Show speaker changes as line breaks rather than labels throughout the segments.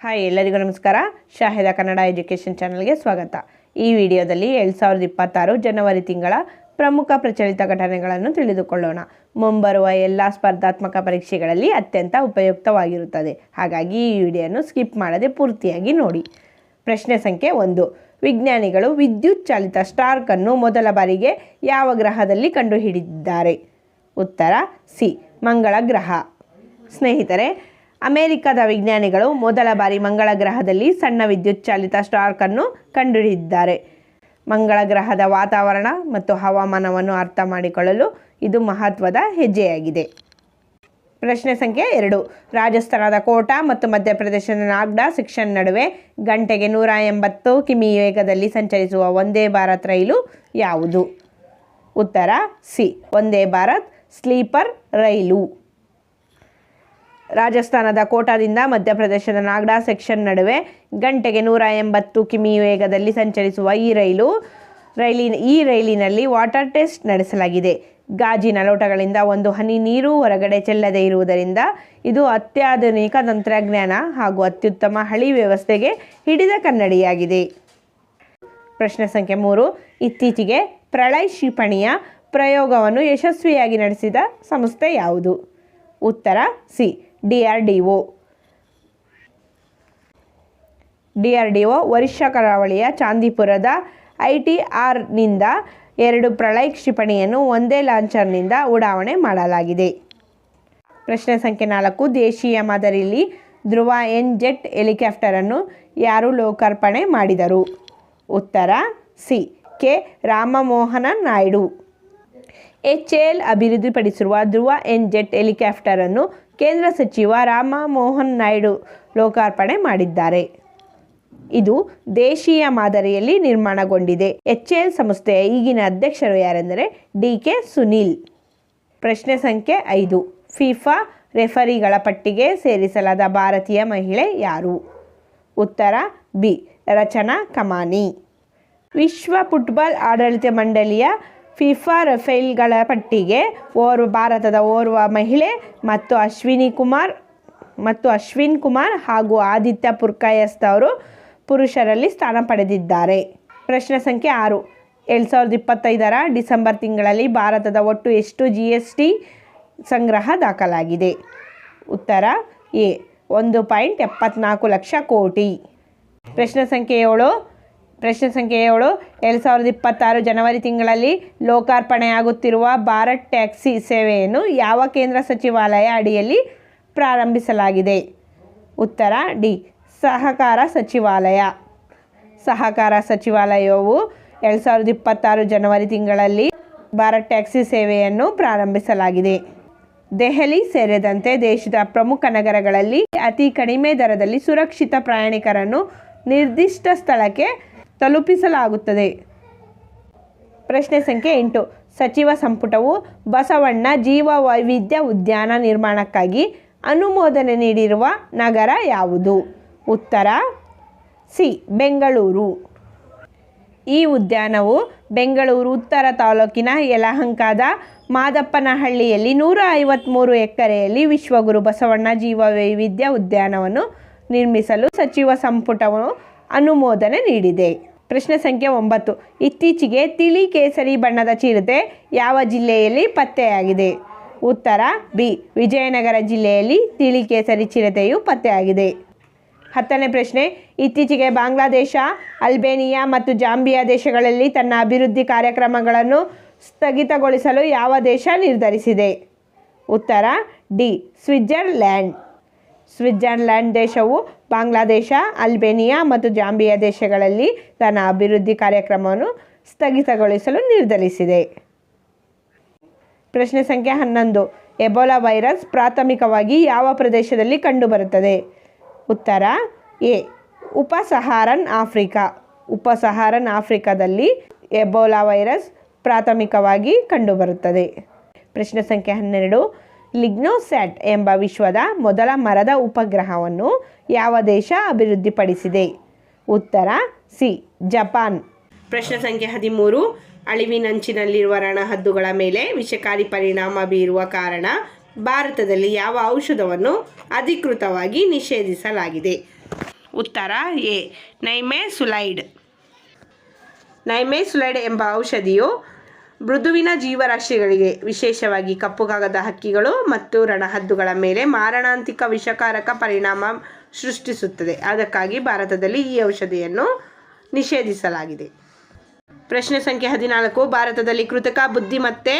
Hi ಎಲ್ಲರಿಗೂ ನಮಸ್ಕಾರ. ಶಾಹಿದ Kannada education ಚಾನಲ್ಗೆ ಸ್ವಾಗತ. ಈ ವಿಡಿಯೋದಲ್ಲಿ 2026 ಜನವರಿ ತಿಂಗಳ ಪ್ರಮುಖ ಪ್ರಚಲಿತ ಘಟನೆಗಳನ್ನು ತಿಳಿದುಕೊಳ್ಳೋಣ. ಮುಂಬರುವ ಎಲ್ಲ ಸ್ಪರ್ಧಾತ್ಮಕ ಪರೀಕ್ಷೆಗಳಲ್ಲಿ ಅತ್ಯಂತ ಉಪಯುಕ್ತವಾಗಿರುತ್ತದೆ. ಹಾಗಾಗಿ ಈ ವಿಡಿಯೋವನ್ನು ಸ್ಕಿಪ್ ಮಾಡದೆ ಪೂರ್ತಿಯಾಗಿ ನೋಡಿ. ಪ್ರಶ್ನೆ ಸಂಖ್ಯೆ 1. ವಿಜ್ಞಾನಿಗಳು ವಿದ್ಯುತ್ ಚಾಲಿತ ಸ್ಟಾರ್ಕ್ ಅನ್ನು ಮೊದಲ ಬಾರಿಗೆ ಯಾವ ಗ್ರಹದಲ್ಲಿ ಕಂಡುಹಿಡಿದಿದ್ದಾರೆ? ಉತ್ತರ ಸಿ, ಮಂಗಳ ಗ್ರಹ. ಸ್ನೇಹಿತರೆ, ಅಮೆರಿಕದ ವಿಜ್ಞಾನಿಗಳು ಮೊದಲ ಬಾರಿ ಮಂಗಳ ಗ್ರಹದಲ್ಲಿ ಸಣ್ಣ ವಿದ್ಯುತ್ ಚಾಲಿತ ಸ್ಟಾರ್ಕ್ ಅನ್ನು ಕಂಡುಹಿಡಿದಿದ್ದಾರೆ. ಮಂಗಳ ಗ್ರಹದ ವಾತಾವರಣ ಮತ್ತು ಹವಾಮಾನವನ್ನು ಅರ್ಥ ಮಾಡಿಕೊಳ್ಳಲು ಇದು ಮಹತ್ವದ ಹೆಜ್ಜೆಯಾಗಿದೆ. ಪ್ರಶ್ನೆ ಸಂಖ್ಯೆ 2. ರಾಜಸ್ಥಾನದ ಕೋಟಾ ಮತ್ತು ಮಧ್ಯಪ್ರದೇಶದ ನಾಗ್ಡಾ ಸೆಕ್ಷನ್ ನಡುವೆ ಗಂಟೆಗೆ 180 ಕಿಮಿ ವೇಗದಲ್ಲಿ ಸಂಚರಿಸುವ ವಂದೇ ಭಾರತ್ ರೈಲು ಯಾವುದು? ಉತ್ತರ ಸಿ, ವಂದೇ ಭಾರತ್ ಸ್ಲೀಪರ್ ರೈಲು. ರಾಜಸ್ಥಾನದ ಕೋಟಾದಿಂದ ಮಧ್ಯಪ್ರದೇಶದ ನಾಗ್ಡಾ ಸೆಕ್ಷನ್ ನಡುವೆ ಗಂಟೆಗೆ 180 ಕಿಮಿ ವೇಗದಲ್ಲಿ ಸಂಚರಿಸುವ ಈ ರೈಲಿನಲ್ಲಿ ವಾಟರ್ ಟೆಸ್ಟ್ ನಡೆಸಲಾಗಿದೆ. ಗಾಜಿನ ಲೋಟಗಳಿಂದ ಒಂದು ಹನಿ ನೀರು ಹೊರಗಡೆ ಚೆಲ್ಲದೇ ಇರುವುದರಿಂದ ಇದು ಅತ್ಯಾಧುನಿಕ ತಂತ್ರಜ್ಞಾನ ಹಾಗೂ ಅತ್ಯುತ್ತಮ ಹಳಿ ವ್ಯವಸ್ಥೆಗೆ ಹಿಡಿದ ಕನ್ನಡಿಯಾಗಿದೆ. ಪ್ರಶ್ನೆ ಸಂಖ್ಯೆ 3. ಇತ್ತೀಚೆಗೆ ಪ್ರಳಯ್ ಕ್ಷಿಪಣಿಯ ಪ್ರಯೋಗವನ್ನು ಯಶಸ್ವಿಯಾಗಿ ನಡೆಸಿದ ಸಂಸ್ಥೆ ಯಾವುದು? ಉತ್ತರ ಸಿ, DRDO. DRDO ಒರಿಸ್ಸಾ ಕರಾವಳಿಯ ಚಾಂದಿಪುರದ ITRನಿಂದ 2 ಪ್ರಳಯ್ ಕ್ಷಿಪಣಿಯನ್ನು ಒಂದೇ ಲಾಂಚರ್ನಿಂದ ಉಡಾವಣೆ ಮಾಡಲಾಗಿದೆ. ಪ್ರಶ್ನೆ ಸಂಖ್ಯೆ 4. ದೇಶೀಯ ಮಾದರಿಯಲ್ಲಿ ಧ್ರುವ ಎನ್ ಜೆಟ್ ಹೆಲಿಕಾಪ್ಟರನ್ನು ಯಾರು ಲೋಕಾರ್ಪಣೆ ಮಾಡಿದರು? ಉತ್ತರ C, K Ram Mohan Naidu. HAL ಅಭಿವೃದ್ಧಿಪಡಿಸಿರುವ ಧ್ರುವ ಎನ್ ಜೆಟ್ ಹೆಲಿಕಾಪ್ಟರನ್ನು ಕೇಂದ್ರ ಸಚಿವ ರಾಮಮೋಹನ್ ನಾಯ್ಡು ಲೋಕಾರ್ಪಣೆ ಮಾಡಿದ್ದಾರೆ. ಇದು ದೇಶೀಯ ಮಾದರಿಯಲ್ಲಿ ನಿರ್ಮಾಣಗೊಂಡಿದೆ. HAL ಸಂಸ್ಥೆಯ ಈಗಿನ ಅಧ್ಯಕ್ಷರು ಯಾರೆಂದರೆ DK ಸುನೀಲ್. ಪ್ರಶ್ನೆ ಸಂಖ್ಯೆ 5. ಫಿಫಾ ರೆಫರಿಗಳ ಪಟ್ಟಿಗೆ ಸೇರಿಸಲಾದ ಭಾರತೀಯ ಮಹಿಳೆ ಯಾರು? ಉತ್ತರ ಬಿ, ರಚನಾ ಕಮಾನಿ. ವಿಶ್ವ ಫುಟ್ಬಾಲ್ ಆಡಳಿತ ಮಂಡಳಿಯ ಫಿಫಾ ರೆಫರಿಗಳ ಪಟ್ಟಿಗೆ ಭಾರತದ ಓರ್ವ ಮಹಿಳೆ ಮತ್ತು ಅಶ್ವಿನ್ ಕುಮಾರ್ ಹಾಗೂ ಆದಿತ್ಯ ಪುರ್ಕಾಯಸ್ತ್ ಅವರು ಪುರುಷರಲ್ಲಿ ಸ್ಥಾನ ಪಡೆದಿದ್ದಾರೆ. ಪ್ರಶ್ನೆ ಸಂಖ್ಯೆ 6. 2025ರ ಡಿಸೆಂಬರ್ ತಿಂಗಳಲ್ಲಿ ಭಾರತದ ಒಟ್ಟು ಎಷ್ಟು GST ಸಂಗ್ರಹ ದಾಖಲಾಗಿದೆ? ಉತ್ತರ ಎ, 1.74 ಲಕ್ಷ ಕೋಟಿ. ಪ್ರಶ್ನೆ ಸಂಖ್ಯೆ 7. 2026 ಜನವರಿ ತಿಂಗಳಲ್ಲಿ ಲೋಕಾರ್ಪಣೆಯಾಗುತ್ತಿರುವ ಭಾರತ್ ಟ್ಯಾಕ್ಸಿ ಸೇವೆಯನ್ನು ಯಾವ ಕೇಂದ್ರ ಸಚಿವಾಲಯ ಅಡಿಯಲ್ಲಿ ಪ್ರಾರಂಭಿಸಲಾಗಿದೆ? ಉತ್ತರ ಡಿ, ಸಹಕಾರ ಸಚಿವಾಲಯ. ಸಹಕಾರ ಸಚಿವಾಲಯವು 2026 ಜನವರಿ ತಿಂಗಳಲ್ಲಿ ಭಾರತ್ ಟ್ಯಾಕ್ಸಿ ಸೇವೆಯನ್ನು ಪ್ರಾರಂಭಿಸಲಾಗಿದೆ. ದೆಹಲಿ ಸೇರಿದಂತೆ ದೇಶದ ಪ್ರಮುಖ ನಗರಗಳಲ್ಲಿ ಅತಿ ಕಡಿಮೆ ದರದಲ್ಲಿ ಸುರಕ್ಷಿತ ಪ್ರಯಾಣಿಕರನ್ನು ನಿರ್ದಿಷ್ಟ ಸ್ಥಳಕ್ಕೆ ತಲುಪಿಸಲಾಗುತ್ತದೆ. ಪ್ರಶ್ನೆ ಸಂಖ್ಯೆ 8. ಸಚಿವ ಸಂಪುಟವು ಬಸವಣ್ಣ ಜೀವ ವೈವಿಧ್ಯ ಉದ್ಯಾನ ನಿರ್ಮಾಣಕ್ಕಾಗಿ ಅನುಮೋದನೆ ನೀಡಿರುವ ನಗರ ಯಾವುದು? ಉತ್ತರ ಸಿ, ಬೆಂಗಳೂರು. ಈ ಉದ್ಯಾನವು ಬೆಂಗಳೂರು ಉತ್ತರ ತಾಲೂಕಿನ ಯಲಹಂಕದ ಮಾದಪ್ಪನಹಳ್ಳಿಯಲ್ಲಿ 153 ಎಕರೆಯಲ್ಲಿ ವಿಶ್ವಗುರು ಬಸವಣ್ಣ ಜೀವ ವೈವಿಧ್ಯ ಉದ್ಯಾನವನ್ನು ನಿರ್ಮಿಸಲು ಸಚಿವ ಸಂಪುಟವು ಅನುಮೋದನೆ ನೀಡಿದೆ. ಪ್ರಶ್ನೆ ಸಂಖ್ಯೆ 9. ಇತ್ತೀಚೆಗೆ ತಿಳಿ ಕೇಸರಿ ಬಣ್ಣದ ಚಿರತೆ ಯಾವ ಜಿಲ್ಲೆಯಲ್ಲಿ ಪತ್ತೆಯಾಗಿದೆ? ಉತ್ತರ ಬಿ, ವಿಜಯನಗರ ಜಿಲ್ಲೆಯಲ್ಲಿ ತಿಳಿ ಕೇಸರಿ ಚಿರತೆಯು ಪತ್ತೆಯಾಗಿದೆ. 10ನೇ ಪ್ರಶ್ನೆ. ಇತ್ತೀಚೆಗೆ ಬಾಂಗ್ಲಾದೇಶ, ಅಲ್ಬೇನಿಯಾ ಮತ್ತು ಜಾಂಬಿಯಾ ದೇಶಗಳಲ್ಲಿ ತನ್ನ ಅಭಿವೃದ್ಧಿ ಕಾರ್ಯಕ್ರಮಗಳನ್ನು ಸ್ಥಗಿತಗೊಳಿಸಲು ಯಾವ ದೇಶ ನಿರ್ಧರಿಸಿದೆ? ಉತ್ತರ ಡಿ, ಸ್ವಿಟ್ಜರ್ಲ್ಯಾಂಡ್. ಸ್ವಿಟ್ಜರ್ಲ್ಯಾಂಡ್ ದೇಶವು ಬಾಂಗ್ಲಾದೇಶ, ಅಲ್ಬೇನಿಯಾ ಮತ್ತು ಜಾಂಬಿಯಾ ದೇಶಗಳಲ್ಲಿ ತನ್ನ ಅಭಿವೃದ್ಧಿ ಕಾರ್ಯಕ್ರಮವನ್ನು ಸ್ಥಗಿತಗೊಳಿಸಲು ನಿರ್ಧರಿಸಿದೆ. ಪ್ರಶ್ನೆ ಸಂಖ್ಯೆ 11. ಎಬೋಲಾ ವೈರಸ್ ಪ್ರಾಥಮಿಕವಾಗಿ ಯಾವ ಪ್ರದೇಶದಲ್ಲಿ ಕಂಡುಬರುತ್ತದೆ? ಉತ್ತರ ಎ, ಉಪ-ಸಹಾರನ್ ಆಫ್ರಿಕಾ. ಉಪ-ಸಹಾರನ್ ಆಫ್ರಿಕಾದಲ್ಲಿ ಎಬೋಲಾ ವೈರಸ್ ಪ್ರಾಥಮಿಕವಾಗಿ ಕಂಡುಬರುತ್ತದೆ. ಪ್ರಶ್ನೆ ಸಂಖ್ಯೆ 12. ಲಿಗ್ನೋಸ್ಯಾಟ್ ಎಂಬ ವಿಶ್ವದ ಮೊದಲ ಮರದ ಉಪಗ್ರಹವನ್ನು ಯಾವ ದೇಶ ಅಭಿವೃದ್ಧಿಪಡಿಸಿದೆ? ಉತ್ತರ ಸಿ, ಜಪಾನ್. ಪ್ರಶ್ನೆ ಸಂಖ್ಯೆ 13. ಅಳಿವಿನಂಚಿನಲ್ಲಿರುವ ರಣಹದ್ದುಗಳ ಮೇಲೆ ವಿಷಕಾರಿ ಪರಿಣಾಮ ಬೀರುವ ಕಾರಣ ಭಾರತದಲ್ಲಿ ಯಾವ ಔಷಧವನ್ನು ಅಧಿಕೃತವಾಗಿ ನಿಷೇಧಿಸಲಾಗಿದೆ? ಉತ್ತರ ಎ ನೈಮೆಸುಲೈಡ್. ನೈಮೆಸುಲೈಡ್ ಎಂಬ ಔಷಧಿಯು ಮೃದುವಿನ ಜೀವರಾಶಿಗಳಿಗೆ, ವಿಶೇಷವಾಗಿ ಕಪ್ಪು ಕಾಗದ ಹಕ್ಕಿಗಳು ಮತ್ತು ರಣಹದ್ದುಗಳ ಮೇಲೆ ಮಾರಣಾಂತಿಕ ವಿಷಕಾರಕ ಪರಿಣಾಮ ಸೃಷ್ಟಿಸುತ್ತದೆ. ಅದಕ್ಕಾಗಿ ಭಾರತದಲ್ಲಿ ಈ ಔಷಧಿಯನ್ನು ನಿಷೇಧಿಸಲಾಗಿದೆ. ಪ್ರಶ್ನೆ ಸಂಖ್ಯೆ 14. ಭಾರತದಲ್ಲಿ ಕೃತಕ ಬುದ್ಧಿಮತ್ತೆ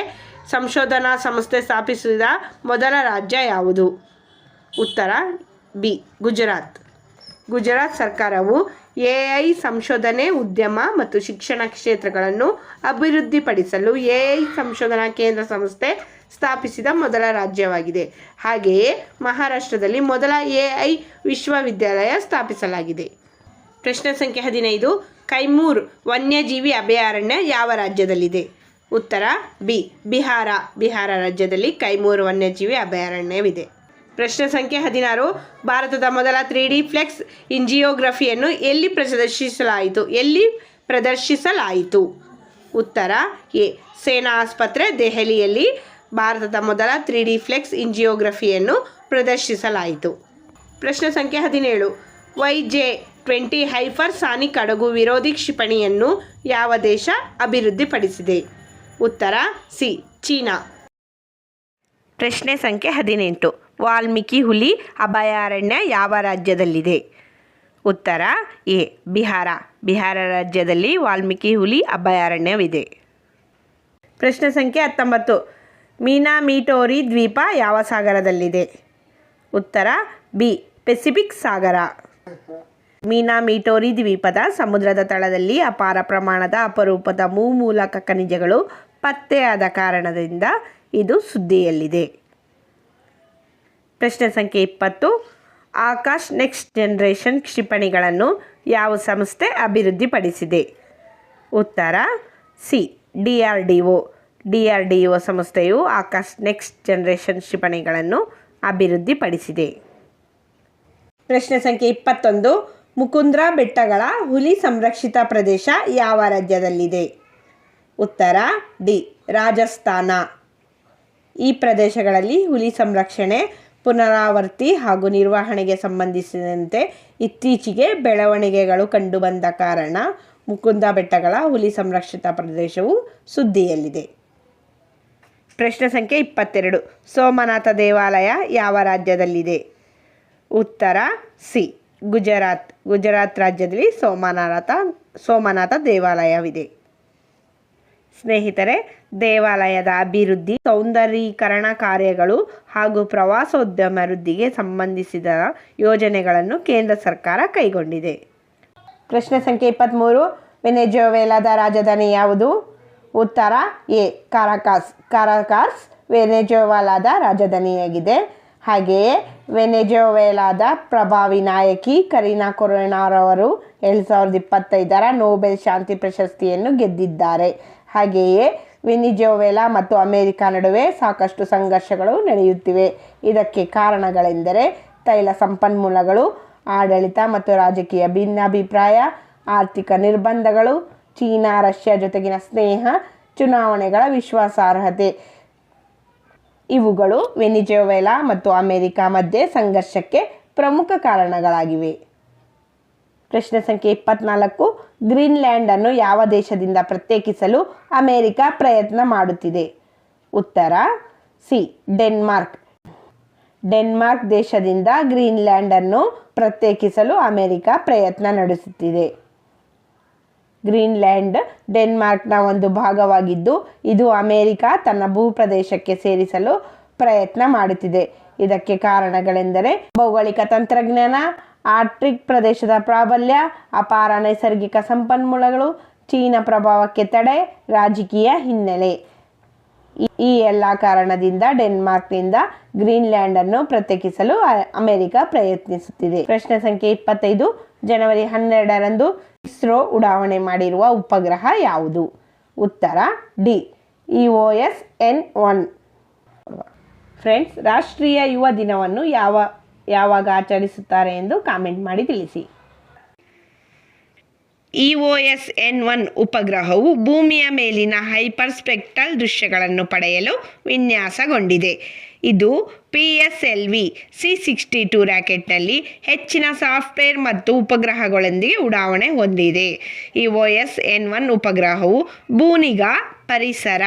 ಸಂಶೋಧನಾ ಸಂಸ್ಥೆ ಸ್ಥಾಪಿಸಿದ ಮೊದಲ ರಾಜ್ಯ ಯಾವುದು? ಉತ್ತರ ಬಿ ಗುಜರಾತ್. ಗುಜರಾತ್ ಸರ್ಕಾರವು ಎಐ ಸಂಶೋಧನೆ, ಉದ್ಯಮ ಮತ್ತು ಶಿಕ್ಷಣ ಕ್ಷೇತ್ರಗಳನ್ನು ಅಭಿವೃದ್ಧಿಪಡಿಸಲು ಎಐ ಸಂಶೋಧನಾ ಕೇಂದ್ರ ಸಂಸ್ಥೆ ಸ್ಥಾಪಿಸಿದ ಮೊದಲ ರಾಜ್ಯವಾಗಿದೆ. ಹಾಗೆಯೇ ಮಹಾರಾಷ್ಟ್ರದಲ್ಲಿ ಮೊದಲ ಎಐ ವಿಶ್ವವಿದ್ಯಾಲಯ ಸ್ಥಾಪಿಸಲಾಗಿದೆ. ಪ್ರಶ್ನೆ ಸಂಖ್ಯೆ 15. ಕೈಮೂರ್ ವನ್ಯಜೀವಿ ಅಭಯಾರಣ್ಯ ಯಾವ ರಾಜ್ಯದಲ್ಲಿದೆ? ಉತ್ತರ ಬಿ ಬಿಹಾರ. ಬಿಹಾರ ರಾಜ್ಯದಲ್ಲಿ ಕೈಮೂರ್ ವನ್ಯಜೀವಿ ಅಭಯಾರಣ್ಯವಿದೆ. ಪ್ರಶ್ನೆ ಸಂಖ್ಯೆ 16. ಭಾರತದ ಮೊದಲ 3D ಫ್ಲೆಕ್ಸ್ ಇಂಜಿಯೋಗ್ರಫಿಯನ್ನು ಎಲ್ಲಿ ಪ್ರದರ್ಶಿಸಲಾಯಿತು? ಉತ್ತರ ಎ ಸೇನಾ ಆಸ್ಪತ್ರೆ, ದೆಹಲಿಯಲ್ಲಿ ಭಾರತದ ಮೊದಲ 3D ಫ್ಲೆಕ್ಸ್ ಇಂಜಿಯೋಗ್ರಫಿಯನ್ನು ಪ್ರದರ್ಶಿಸಲಾಯಿತು. ಪ್ರಶ್ನೆ ಸಂಖ್ಯೆ 17. YJ-20 ಹೈಪರ್ಸಾನಿಕ್ ಹಡಗು ವಿರೋಧಿ ಕ್ಷಿಪಣಿಯನ್ನು ಯಾವ ದೇಶ ಅಭಿವೃದ್ಧಿಪಡಿಸಿದೆ? ಉತ್ತರ ಸಿ ಚೀನಾ. ಪ್ರಶ್ನೆ ಸಂಖ್ಯೆ 18. ವಾಲ್ಮೀಕಿ ಹುಲಿ ಅಭಯಾರಣ್ಯ ಯಾವ ರಾಜ್ಯದಲ್ಲಿದೆ? ಉತ್ತರ ಎ ಬಿಹಾರ. ಬಿಹಾರ ರಾಜ್ಯದಲ್ಲಿ ವಾಲ್ಮೀಕಿ ಹುಲಿ ಅಭಯಾರಣ್ಯವಿದೆ. ಪ್ರಶ್ನೆ ಸಂಖ್ಯೆ 19. ಮಿನಾಮಿಟೋರಿ ದ್ವೀಪ ಯಾವ ಸಾಗರದಲ್ಲಿದೆ? ಉತ್ತರ ಬಿ ಪೆಸಿಫಿಕ್ ಸಾಗರ. ಮಿನಾಮಿಟೋರಿ ದ್ವೀಪದ ಸಮುದ್ರದ ತಳದಲ್ಲಿ ಅಪಾರ ಪ್ರಮಾಣದ ಅಪರೂಪದ ಮೂಲಕ ಖನಿಜಗಳು ಪತ್ತೆಯಾದ ಕಾರಣದಿಂದ ಇದು ಸುದ್ದಿಯಲ್ಲಿದೆ. ಪ್ರಶ್ನೆ ಸಂಖ್ಯೆ 20. ಆಕಾಶ್ ನೆಕ್ಸ್ಟ್ ಜನರೇಷನ್ ಕ್ಷಿಪಣಿಗಳನ್ನು ಯಾವ ಸಂಸ್ಥೆ ಅಭಿವೃದ್ಧಿಪಡಿಸಿದೆ? ಉತ್ತರ ಸಿ DRDO. DRDO ಸಂಸ್ಥೆಯು ಆಕಾಶ್ ನೆಕ್ಸ್ಟ್ ಜನರೇಷನ್ ಕ್ಷಿಪಣಿಗಳನ್ನು ಅಭಿವೃದ್ಧಿಪಡಿಸಿದೆ. ಪ್ರಶ್ನೆ ಸಂಖ್ಯೆ 21. ಮುಕುಂದ್ರ ಬೆಟ್ಟಗಳ ಹುಲಿ ಸಂರಕ್ಷಿತ ಪ್ರದೇಶ ಯಾವ ರಾಜ್ಯದಲ್ಲಿದೆ? ಉತ್ತರ ಡಿ ರಾಜಸ್ಥಾನ. ಈ ಪ್ರದೇಶಗಳಲ್ಲಿ ಹುಲಿ ಸಂರಕ್ಷಣೆ, ಪುನರಾವರ್ತಿ ಹಾಗೂ ನಿರ್ವಹಣೆಗೆ ಸಂಬಂಧಿಸಿದಂತೆ ಇತ್ತೀಚೆಗೆ ಬೆಳವಣಿಗೆಗಳು ಕಂಡುಬಂದ ಕಾರಣ ಮುಕುಂದ ಬೆಟ್ಟಗಳ ಹುಲಿ ಸಂರಕ್ಷಿತ ಪ್ರದೇಶವು ಸುದ್ದಿಯಲ್ಲಿದೆ. ಪ್ರಶ್ನೆ ಸಂಖ್ಯೆ 22. ಸೋಮನಾಥ ದೇವಾಲಯ ಯಾವ ರಾಜ್ಯದಲ್ಲಿದೆ? ಉತ್ತರ ಸಿ ಗುಜರಾತ್. ಗುಜರಾತ್ ರಾಜ್ಯದಲ್ಲಿ ಸೋಮನಾಥ ದೇವಾಲಯವಿದೆ. ಸ್ನೇಹಿತರೆ, ದೇವಾಲಯದ ಅಭಿವೃದ್ಧಿ, ಸೌಂದರೀಕರಣ ಕಾರ್ಯಗಳು ಹಾಗೂ ಪ್ರವಾಸೋದ್ಯಮ ವೃದ್ಧಿಗೆ ಸಂಬಂಧಿಸಿದ ಯೋಜನೆಗಳನ್ನು ಕೇಂದ್ರ ಸರ್ಕಾರ ಕೈಗೊಂಡಿದೆ. ಪ್ರಶ್ನೆ ಸಂಖ್ಯೆ 23. ವೆನೆಜುವೆಲಾದ ರಾಜಧಾನಿ ಯಾವುದು? ಉತ್ತರ ಎ ಕಾರಕಾಸ್ ವೆನೆಜುವೆಲಾದ ರಾಜಧಾನಿಯಾಗಿದೆ. ಹಾಗೆಯೇ ವೆನೆಜುವೆಲಾದ ಪ್ರಭಾವಿ ನಾಯಕಿ ಕರೀನಾ ಕೊರೊನಾರವರು 2025ರ ನೊಬೆಲ್ ಶಾಂತಿ ಪ್ರಶಸ್ತಿಯನ್ನು ಗೆದ್ದಿದ್ದಾರೆ. ಹಾಗೆಯೇ ವೆನಿಜುವೆಲಾ ಮತ್ತು ಅಮೆರಿಕ ನಡುವೆ ಸಾಕಷ್ಟು ಸಂಘರ್ಷಗಳು ನಡೆಯುತ್ತಿವೆ. ಇದಕ್ಕೆ ಕಾರಣಗಳೆಂದರೆ ತೈಲ ಸಂಪನ್ಮೂಲಗಳು, ಆಡಳಿತ ಮತ್ತು ರಾಜಕೀಯ ಭಿನ್ನಾಭಿಪ್ರಾಯ, ಆರ್ಥಿಕ ನಿರ್ಬಂಧಗಳು, ಚೀನಾ ರಷ್ಯಾ ಜೊತೆಗಿನ ಸ್ನೇಹ, ಚುನಾವಣೆಗಳ ವಿಶ್ವಾಸಾರ್ಹತೆ. ಇವುಗಳು ವೆನಿಜುವೆಲಾ ಮತ್ತು ಅಮೆರಿಕ ಮಧ್ಯೆ ಸಂಘರ್ಷಕ್ಕೆ ಪ್ರಮುಖ ಕಾರಣಗಳಾಗಿವೆ. ಪ್ರಶ್ನೆ ಸಂಖ್ಯೆ 24. ಗ್ರೀನ್ಲ್ಯಾಂಡನ್ನು ಯಾವ ದೇಶದಿಂದ ಪ್ರತ್ಯೇಕಿಸಲು ಅಮೆರಿಕ ಪ್ರಯತ್ನ ಮಾಡುತ್ತಿದೆ? ಉತ್ತರ ಸಿ ಡೆನ್ಮಾರ್ಕ್. ಡೆನ್ಮಾರ್ಕ್ ದೇಶದಿಂದ ಗ್ರೀನ್ಲ್ಯಾಂಡನ್ನು ಪ್ರತ್ಯೇಕಿಸಲು ಅಮೆರಿಕ ಪ್ರಯತ್ನ ನಡೆಸುತ್ತಿದೆ. ಗ್ರೀನ್ಲ್ಯಾಂಡ್ ಡೆನ್ಮಾರ್ಕ್ನ ಒಂದು ಭಾಗವಾಗಿದ್ದು, ಇದು ಅಮೆರಿಕ ತನ್ನ ಭೂಪ್ರದೇಶಕ್ಕೆ ಸೇರಿಸಲು ಪ್ರಯತ್ನ ಮಾಡುತ್ತಿದೆ. ಇದಕ್ಕೆ ಕಾರಣಗಳೆಂದರೆ ಭೌಗೋಳಿಕ ತಂತ್ರಜ್ಞಾನ, ಆರ್ಕ್ಟಿಕ್ ಪ್ರದೇಶದ ಪ್ರಾಬಲ್ಯ, ಅಪಾರ ನೈಸರ್ಗಿಕ ಸಂಪನ್ಮೂಲಗಳು, ಚೀನಾ ಪ್ರಭಾವಕ್ಕೆ ತಡೆ, ರಾಜಕೀಯ ಹಿನ್ನೆಲೆ. ಈ ಎಲ್ಲ ಕಾರಣದಿಂದ ಡೆನ್ಮಾರ್ಕ್ನಿಂದ ಗ್ರೀನ್ಲ್ಯಾಂಡನ್ನು ಪ್ರತ್ಯೇಕಿಸಲು ಅಮೆರಿಕ ಪ್ರಯತ್ನಿಸುತ್ತಿದೆ. ಪ್ರಶ್ನೆ ಸಂಖ್ಯೆ 25. ಜನವರಿ 12ರಂದು ಇಸ್ರೋ ಉಡಾವಣೆ ಮಾಡಿರುವ ಉಪಗ್ರಹ ಯಾವುದು? ಉತ್ತರ ಡಿ EOS-N1. ಫ್ರೆಂಡ್ಸ್, ರಾಷ್ಟ್ರೀಯ ಯುವ ದಿನವನ್ನು ಯಾವಾಗ ಆಚರಿಸುತ್ತಾರೆ ಎಂದು ಕಾಮೆಂಟ್ ಮಾಡಿ ತಿಳಿಸಿ. EOS-N1 ಉಪಗ್ರಹವು ಭೂಮಿಯ ಮೇಲಿನ ಹೈಪರ್ಸ್ಪೆಕ್ಟ್ರಲ್ ದೃಶ್ಯಗಳನ್ನು ಪಡೆಯಲು ವಿನ್ಯಾಸಗೊಂಡಿದೆ. ಇದು PSLV C62 ರಾಕೆಟ್ನಲ್ಲಿ ಹೆಚ್ಚಿನ ಸಾಫ್ಟ್ವೇರ್ ಮತ್ತು ಉಪಗ್ರಹಗಳೊಂದಿಗೆ ಉಡಾವಣೆ ಹೊಂದಿದೆ. EOS-N1 ಉಪಗ್ರಹವು ಭೂನಿಗಾ, ಪರಿಸರ,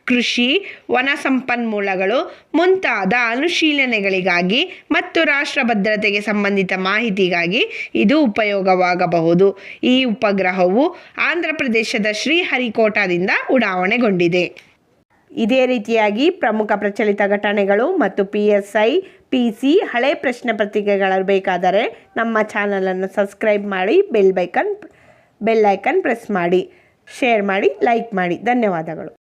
ಕೃಷಿ, ವನ ಸಂಪನ್ಮೂಲಗಳು ಮುಂತಾದ ಅನುಶೀಲನೆಗಳಿಗಾಗಿ ಮತ್ತು ರಾಷ್ಟ್ರ ಭದ್ರತೆಗೆ ಸಂಬಂಧಿತ ಮಾಹಿತಿಗಾಗಿ ಇದು ಉಪಯೋಗವಾಗಬಹುದು. ಈ ಉಪಗ್ರಹವು ಆಂಧ್ರ ಪ್ರದೇಶದ ಶ್ರೀಹರಿಕೋಟಾದಿಂದ ಉಡಾವಣೆಗೊಂಡಿದೆ. ಇದೇ ರೀತಿಯಾಗಿ ಪ್ರಮುಖ ಪ್ರಚಲಿತ ಘಟನೆಗಳು ಮತ್ತು PSI, PC ಹಳೆ ಪ್ರಶ್ನೆ ಪತ್ರಿಕೆಗಳು ಬೇಕಾದರೆ ನಮ್ಮ ಚಾನಲನ್ನು ಸಬ್ಸ್ಕ್ರೈಬ್ ಮಾಡಿ, ಬೆಲ್ ಐಕನ್ ಪ್ರೆಸ್ ಮಾಡಿ, ಶೇರ್ ಮಾಡಿ, ಲೈಕ್ ಮಾಡಿ. ಧನ್ಯವಾದಗಳು.